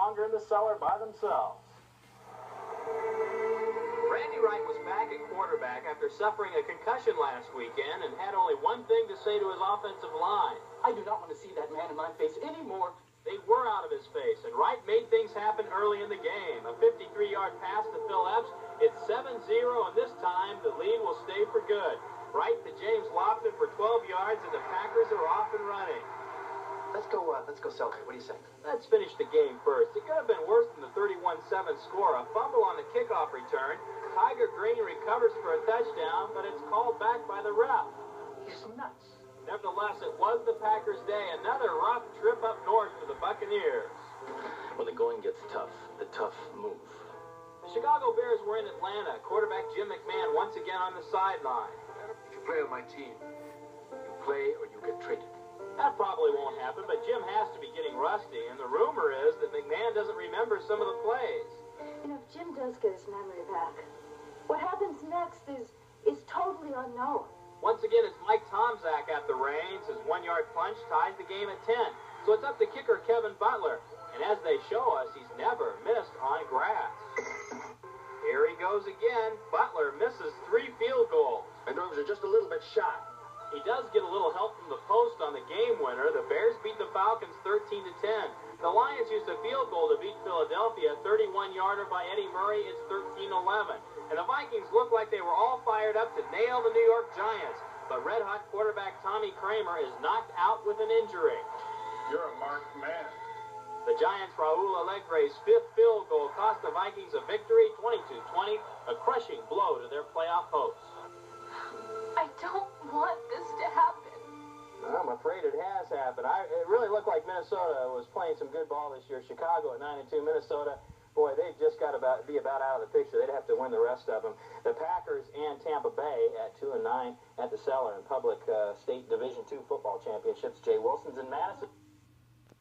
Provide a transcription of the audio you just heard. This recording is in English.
longer in the cellar by themselves. Randy Wright was back at quarterback after suffering a concussion last weekend and had only one thing to say to his offensive line. I do not want to see that man in my face anymore. They were out of his face, and Wright made things happen early in the game. A 53-yard pass to Phil Epps. It's 7-0, and this time the lead will stay for good. Wright to James Lofton for 12 yards, and the Packers are off and running. Let's go celebrate. What do you say? Let's finish the game first. It could have been worse than the 31-7 score. A fumble on the kickoff return. Tiger Green recovers for a touchdown, but it's called back by the ref. He's nuts. Nevertheless, it was the Packers' day. Another rough trip up north for the Buccaneers. When the going gets tough, the tough move. The Chicago Bears were in Atlanta. Quarterback Jim McMahon once again on the sideline. If you play on my team, you play or you get traded. That probably won't happen, but Jim has to be getting rusty, and the rumor is that McMahon doesn't remember some of the plays. You know, if Jim does get his memory back, what happens next is totally unknown. Once again, it's Mike Tomczak at the reins. His one-yard punch ties the game at 10. So it's up to kicker Kevin Butler. And as they show us, he's never missed on grass. Here he goes again. Butler misses 3 field goals. My nerves are just a little bit shot. He does get a little help from the post on the game winner. The Bears beat the Falcons 13-10. The Lions used a field goal to beat Philadelphia. 31-yarder by Eddie Murray. It's 13-11. And the Vikings looked like they were all fired up to nail the New York Giants. But red-hot quarterback Tommy Kramer is knocked out with an injury. You're a marked man. The Giants' Raul Allegre's 5th field goal cost the Vikings a victory, 22-20, a crushing blow to their playoff hopes. I don't want this to happen. I'm afraid it has happened. It really looked like Minnesota was playing some good ball this year. Chicago at 9-2. Minnesota, boy, they've just got to be about out of the picture. They'd have to win the rest of them. The Packers and Tampa Bay at 2-9 at the Cellar in Public State Division II football championships. Jay Wilson's in Madison.